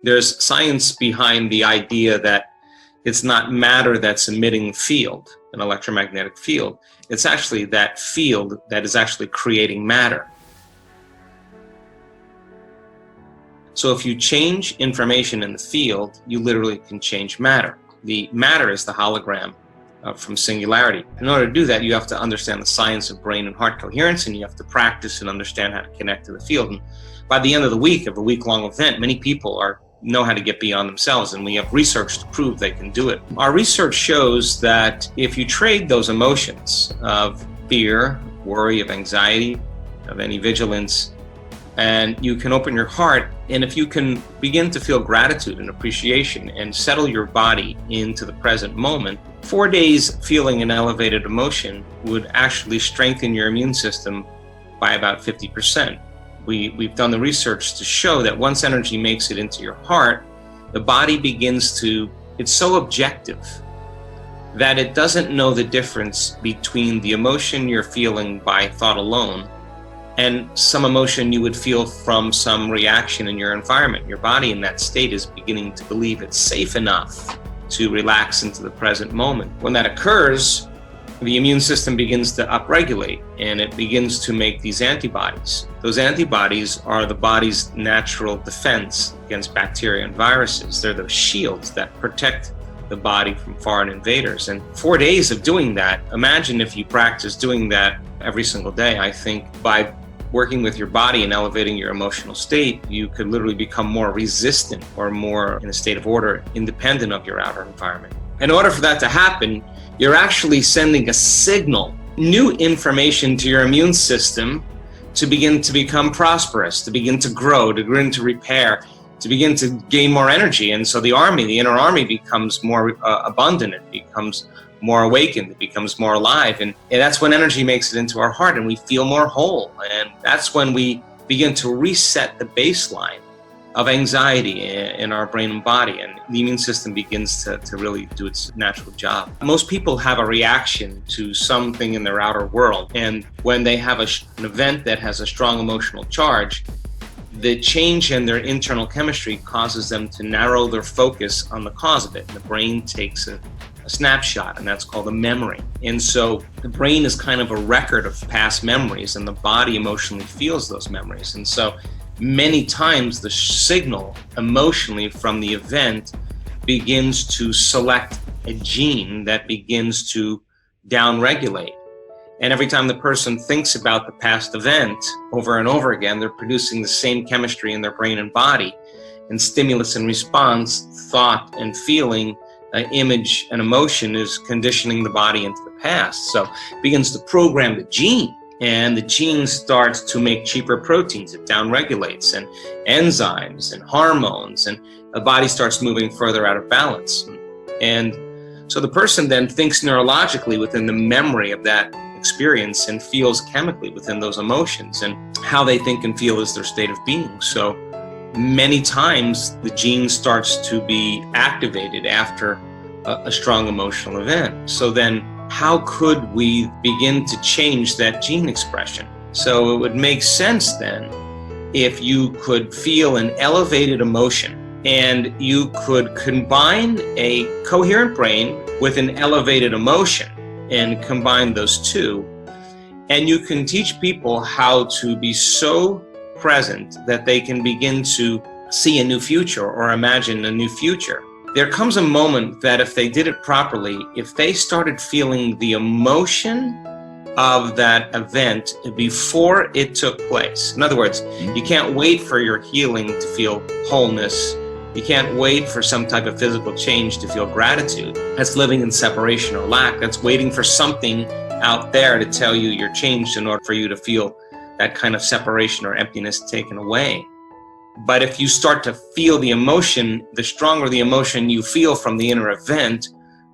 There's science behind the idea that it's not matter that's emitting field, an electromagnetic field. It's actually that field that is actually creating matter. So if you change information in the field, you literally can change matter. The matter is the hologram from singularity. In order to do that, you have to understand the science of brain and heart coherence, and you have to practice and understand how to connect to the field. And by the end of the week, of a week-long event, many people know how to get beyond themselves, and we have research to prove they can do it. Our research shows that if you trade those emotions of fear, worry, of anxiety, of any vigilance, and you can open your heart, and if you can begin to feel gratitude and appreciation and settle your body into the present moment, 4 days feeling an elevated emotion would actually strengthen your immune system by about 50%. We've done the research to show that once energy makes it into your heart, the body begins to, it's so objective that it doesn't know the difference between the emotion you're feeling by thought alone and some emotion you would feel from some reaction in your environment. Your body in that state is beginning to believe it's safe enough to relax into the present moment. When that occurs, the immune system begins to upregulate and it begins to make these antibodies. Those antibodies are the body's natural defense against bacteria and viruses. They're those shields that protect the body from foreign invaders. And 4 days of doing that, imagine if you practice doing that every single day. I think by working with your body and elevating your emotional state, you could literally become more resistant or more in a state of order, independent of your outer environment. In order for that to happen, you're actually sending a signal, new information to your immune system to begin to become prosperous, to begin to grow, to begin to repair, to begin to gain more energy. And so the inner army becomes more abundant, it becomes more awakened, it becomes more alive. And that's when energy makes it into our heart and we feel more whole. And that's when we begin to reset the baseline of anxiety in our brain and body, and the immune system begins to really do its natural job. Most people have a reaction to something in their outer world, and when they have an event that has a strong emotional charge, the change in their internal chemistry causes them to narrow their focus on the cause of it. And the brain takes a snapshot, and that's called a memory. And so the brain is kind of a record of past memories, and the body emotionally feels those memories. And so many times the signal emotionally from the event begins to select a gene that begins to downregulate. And every time the person thinks about the past event over and over again, they're producing the same chemistry in their brain and body. And stimulus and response, thought and feeling, image and emotion is conditioning the body into the past. So it begins to program the gene. And the gene starts to make cheaper proteins. It downregulates, and enzymes and hormones, and the body starts moving further out of balance. And so the person then thinks neurologically within the memory of that experience and feels chemically within those emotions, and how they think and feel is their state of being. So many times the gene starts to be activated after a strong emotional event. So then how could we begin to change that gene expression? So it would make sense then if you could feel an elevated emotion and you could combine a coherent brain with an elevated emotion and combine those two. And you can teach people how to be so present that they can begin to see a new future or imagine a new future. There comes a moment that if they did it properly, if they started feeling the emotion of that event before it took place. In other words, you can't wait for your healing to feel wholeness. You can't wait for some type of physical change to feel gratitude. That's living in separation or lack. That's waiting for something out there to tell you you're changed in order for you to feel that kind of separation or emptiness taken away. But if you start to feel the emotion, the stronger the emotion you feel from the inner event,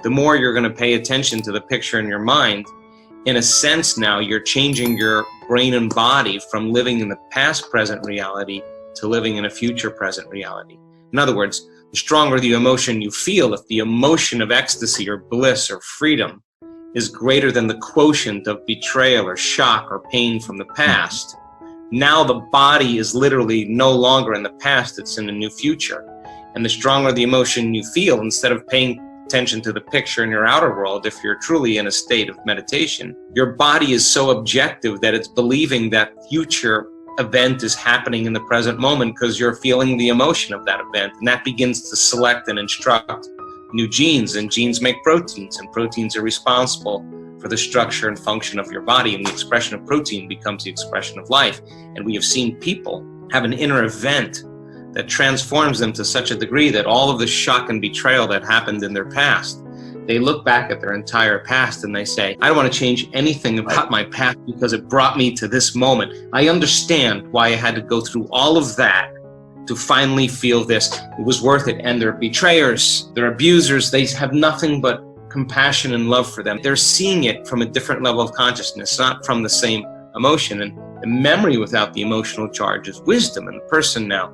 the more you're going to pay attention to the picture in your mind. In a sense now, you're changing your brain and body from living in the past present reality to living in a future present reality. In other words, the stronger the emotion you feel, if the emotion of ecstasy or bliss or freedom is greater than the quotient of betrayal or shock or pain from the past, now the body is literally no longer in the past, it's in a new future. And the stronger the emotion you feel, instead of paying attention to the picture in your outer world, if you're truly in a state of meditation, your body is so objective that it's believing that future event is happening in the present moment because you're feeling the emotion of that event. And that begins to select and instruct new genes, and genes make proteins, and proteins are responsible for the structure and function of your body, and the expression of protein becomes the expression of life. And we have seen people have an inner event that transforms them to such a degree that all of the shock and betrayal that happened in their past, they look back at their entire past and they say, I don't want to change anything about my past because it brought me to this moment. I understand why I had to go through all of that to finally feel this. It was worth it. And they're betrayers, they're abusers, they have nothing but compassion and love for them. They're seeing it from a different level of consciousness, not from the same emotion. And the memory without the emotional charge is wisdom, and the person now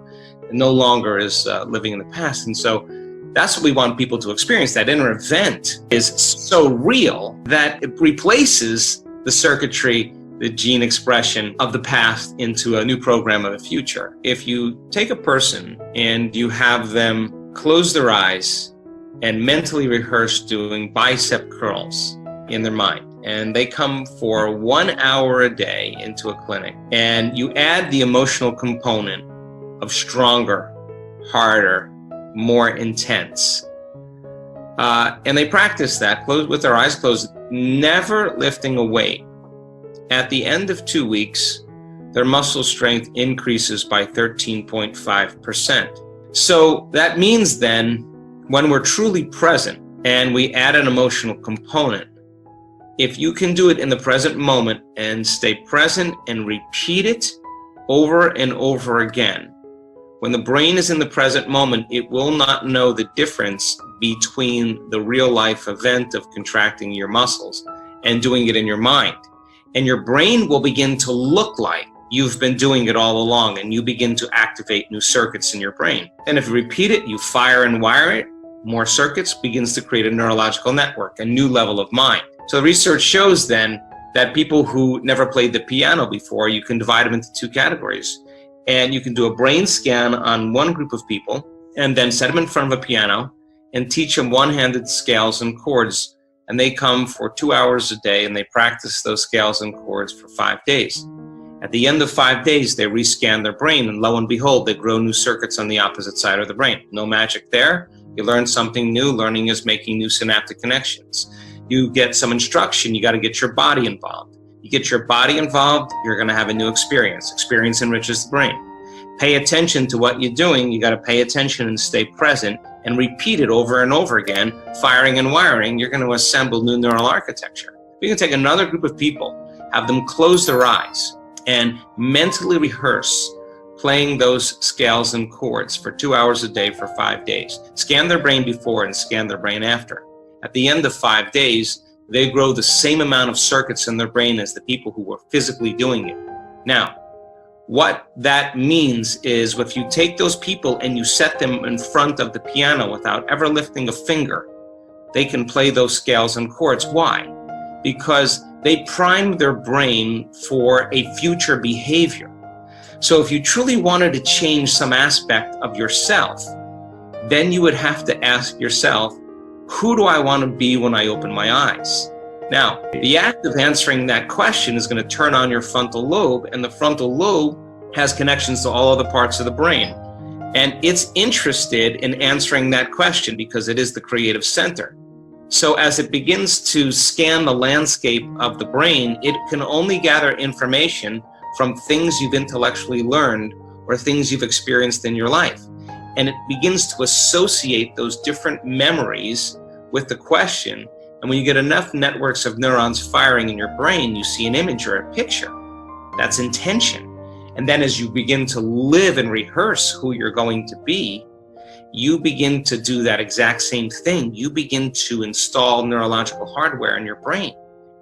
no longer is living in the past. And so that's what we want people to experience. That inner event is so real that it replaces the circuitry, the gene expression of the past into a new program of the future. If you take a person and you have them close their eyes and mentally rehearse doing bicep curls in their mind, and they come for 1 hour a day into a clinic, and you add the emotional component of stronger, harder, more intense, and they practice that with their eyes closed, never lifting a weight. At the end of 2 weeks, their muscle strength increases by 13.5%. So that means then, when we're truly present and we add an emotional component, if you can do it in the present moment and stay present and repeat it over and over again, when the brain is in the present moment, it will not know the difference between the real life event of contracting your muscles and doing it in your mind. And your brain will begin to look like you've been doing it all along, and you begin to activate new circuits in your brain. And if you repeat it, you fire and wire it, more circuits begins to create a neurological network, a new level of mind. So the research shows then that people who never played the piano before, you can divide them into two categories. And you can do a brain scan on one group of people and then set them in front of a piano and teach them one-handed scales and chords. And they come for 2 hours a day and they practice those scales and chords for 5 days. At the end of 5 days, they rescan their brain, and lo and behold, they grow new circuits on the opposite side of the brain. No magic there. You learn something new. Learning is making new synaptic connections. You get some instruction. You got to get your body involved. You get your body involved, you're going to have a new experience. Experience enriches the brain. Pay attention to what you're doing. You got to pay attention and stay present and repeat it over and over again, firing and wiring. You're going to assemble new neural architecture. You can take another group of people, have them close their eyes and mentally rehearse playing those scales and chords for 2 hours a day for 5 days. Scan their brain before and scan their brain after. At the end of 5 days, they grow the same amount of circuits in their brain as the people who were physically doing it. Now, what that means is if you take those people and you set them in front of the piano without ever lifting a finger, they can play those scales and chords. Why? Because they prime their brain for a future behavior. So if you truly wanted to change some aspect of yourself, then you would have to ask yourself, who do I want to be when I open my eyes? Now, the act of answering that question is going to turn on your frontal lobe, and the frontal lobe has connections to all other parts of the brain. And it's interested in answering that question because it is the creative center. So as it begins to scan the landscape of the brain, it can only gather information from things you've intellectually learned or things you've experienced in your life. And it begins to associate those different memories with the question. And when you get enough networks of neurons firing in your brain, you see an image or a picture. That's intention. And then as you begin to live and rehearse who you're going to be, you begin to do that exact same thing. You begin to install neurological hardware in your brain.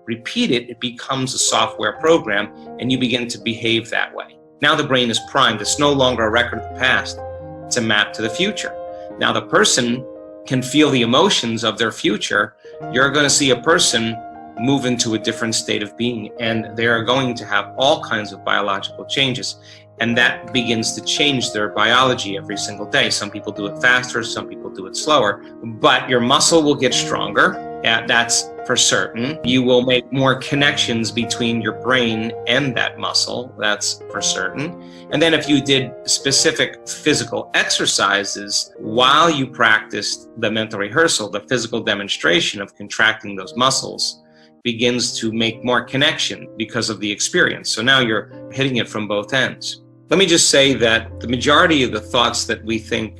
Repeat it, it becomes a software program, and you begin to behave that way. Now the brain is primed. It's no longer a record of the past. It's a map to the future. Now the person can feel the emotions of their future. You're going to see a person move into a different state of being, and they are going to have all kinds of biological changes. And that begins to change their biology every single day. Some people do it faster, some people do it slower, but your muscle will get stronger. That's for certain. You will make more connections between your brain and that muscle. That's for certain. And then if you did specific physical exercises while you practiced the mental rehearsal, the physical demonstration of contracting those muscles begins to make more connection because of the experience. So now you're hitting it from both ends. Let me just say that the majority of the thoughts that we think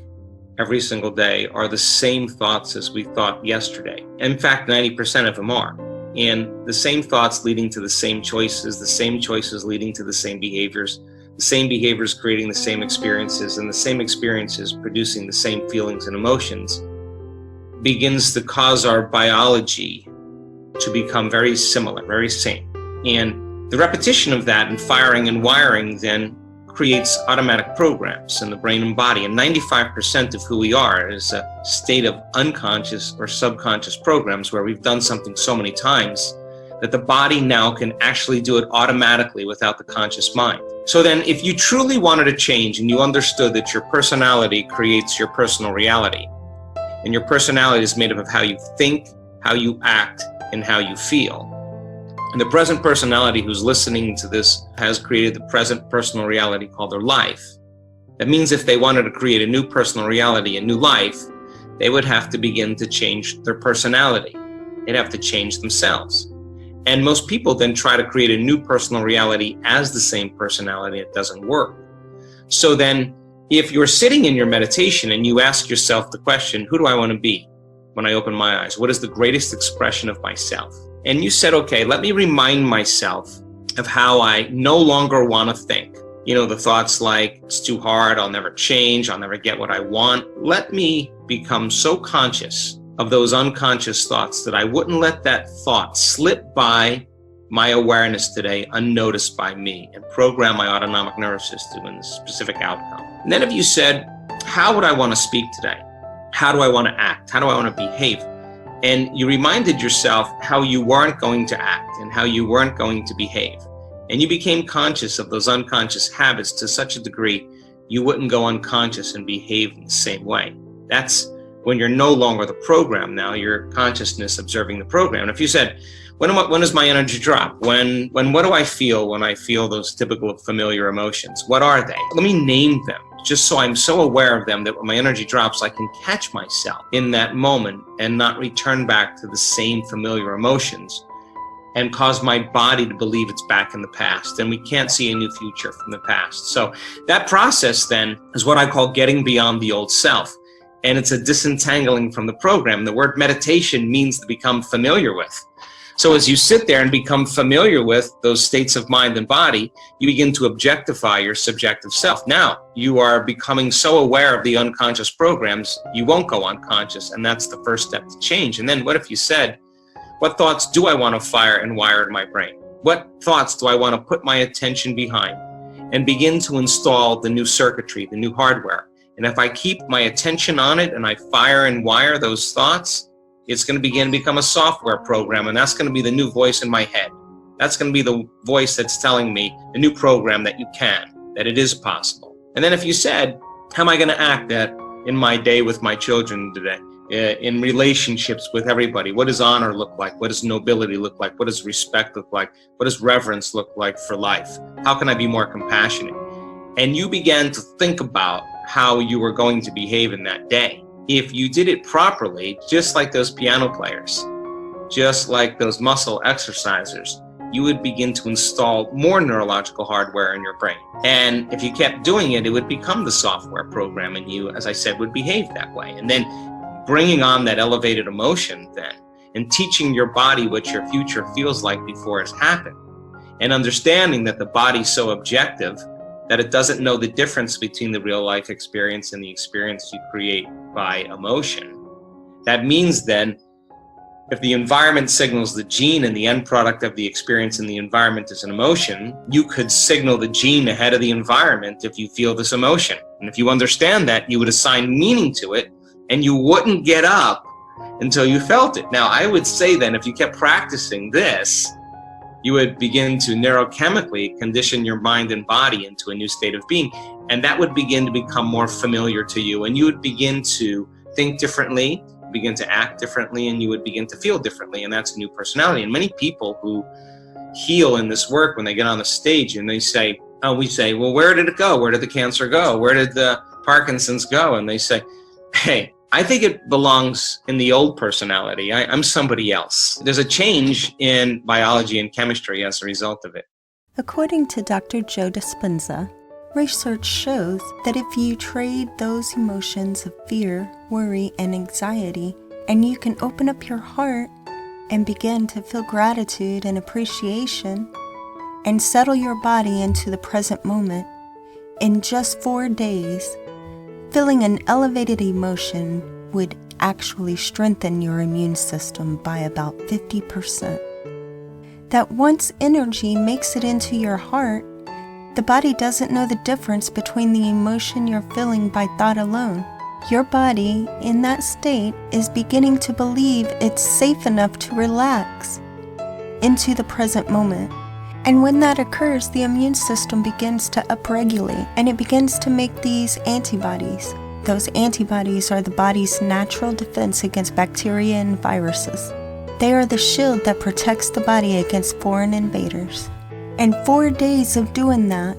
every single day are the same thoughts as we thought yesterday. In fact, 90% of them are. And the same thoughts leading to the same choices leading to the same behaviors creating the same experiences, and the same experiences producing the same feelings and emotions begins to cause our biology to become very similar, very same. And the repetition of that and firing and wiring then creates automatic programs in the brain and body. And 95% of who we are is a state of unconscious or subconscious programs where we've done something so many times that the body now can actually do it automatically without the conscious mind. So then if you truly wanted to change and you understood that your personality creates your personal reality, and your personality is made up of how you think, how you act, and how you feel. And the present personality who's listening to this has created the present personal reality called their life. That means if they wanted to create a new personal reality, a new life, they would have to begin to change their personality. They'd have to change themselves. And most people then try to create a new personal reality as the same personality. It doesn't work. So then if you're sitting in your meditation and you ask yourself the question, who do I want to be when I open my eyes? What is the greatest expression of myself? And you said, okay, let me remind myself of how I no longer want to think. You know, the thoughts like, it's too hard, I'll never change, I'll never get what I want. Let me become so conscious of those unconscious thoughts that I wouldn't let that thought slip by my awareness today unnoticed by me and program my autonomic nervous system in a specific outcome. And then if you said, how would I want to speak today? How do I want to act? How do I want to behave? And you reminded yourself how you weren't going to act and how you weren't going to behave. And you became conscious of those unconscious habits to such a degree you wouldn't go unconscious and behave in the same way. That's when you're no longer the program now, your consciousness observing the program. And if you said, when does my energy drop? What do I feel when I feel those typical familiar emotions? What are they? Let me name them, just so I'm so aware of them that when my energy drops, I can catch myself in that moment and not return back to the same familiar emotions and cause my body to believe it's back in the past. And we can't see a new future from the past. So that process then is what I call getting beyond the old self. And it's a disentangling from the program. The word meditation means to become familiar with. So as you sit there and become familiar with those states of mind and body, you begin to objectify your subjective self. Now you are becoming so aware of the unconscious programs, you won't go unconscious. And that's the first step to change. And then what if you said, what thoughts do I want to fire and wire in my brain? What thoughts do I want to put my attention behind? And begin to install the new circuitry, the new hardware. And if I keep my attention on it and I fire and wire those thoughts, it's going to begin to become a software program, and that's going to be the new voice in my head. That's going to be the voice that's telling me, the new program, that you can, that it is possible. And then if you said, how am I going to act in my day with my children today, in relationships with everybody? What does honor look like? What does nobility look like? What does respect look like? What does reverence look like for life? How can I be more compassionate? And you began to think about how you were going to behave in that day. If you did it properly, just like those piano players, just like those muscle exercisers, you would begin to install more neurological hardware in your brain. And if you kept doing it, it would become the software program, and you, as I said, would behave that way. And then bringing on that elevated emotion then, and teaching your body what your future feels like before it's happened, and understanding that the body's so objective that it doesn't know the difference between the real life experience and the experience you create by emotion. That means then, if the environment signals the gene and the end product of the experience in the environment is an emotion, you could signal the gene ahead of the environment if you feel this emotion. And if you understand that, you would assign meaning to it, and you wouldn't get up until you felt it. Now, I would say then, if you kept practicing this, you would begin to neurochemically condition your mind and body into a new state of being. And that would begin to become more familiar to you. And you would begin to think differently, begin to act differently, and you would begin to feel differently. And that's a new personality. And many people who heal in this work, when they get on the stage and they say, we say, well, where did it go? Where did the cancer go? Where did the Parkinson's go? And they say, hey, I think it belongs in the old personality. I'm somebody else. There's a change in biology and chemistry as a result of it. According to Dr. Joe Dispenza, research shows that if you trade those emotions of fear, worry, and anxiety, and you can open up your heart and begin to feel gratitude and appreciation, and settle your body into the present moment, in just 4 days, feeling an elevated emotion would actually strengthen your immune system by about 50%. That once energy makes it into your heart, the body doesn't know the difference between the emotion you're feeling by thought alone. Your body, in that state, is beginning to believe it's safe enough to relax into the present moment. And when that occurs, the immune system begins to upregulate, and it begins to make these antibodies. Those antibodies are the body's natural defense against bacteria and viruses. They are the shield that protects the body against foreign invaders. And 4 days of doing that,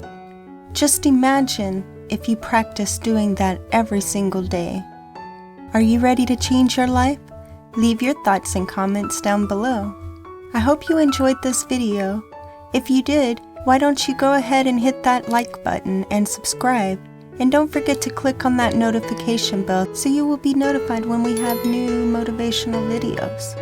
just imagine if you practice doing that every single day. Are you ready to change your life? Leave your thoughts and comments down below. I hope you enjoyed this video. If you did, why don't you go ahead and hit that like button and subscribe, and don't forget to click on that notification bell so you will be notified when we have new motivational videos.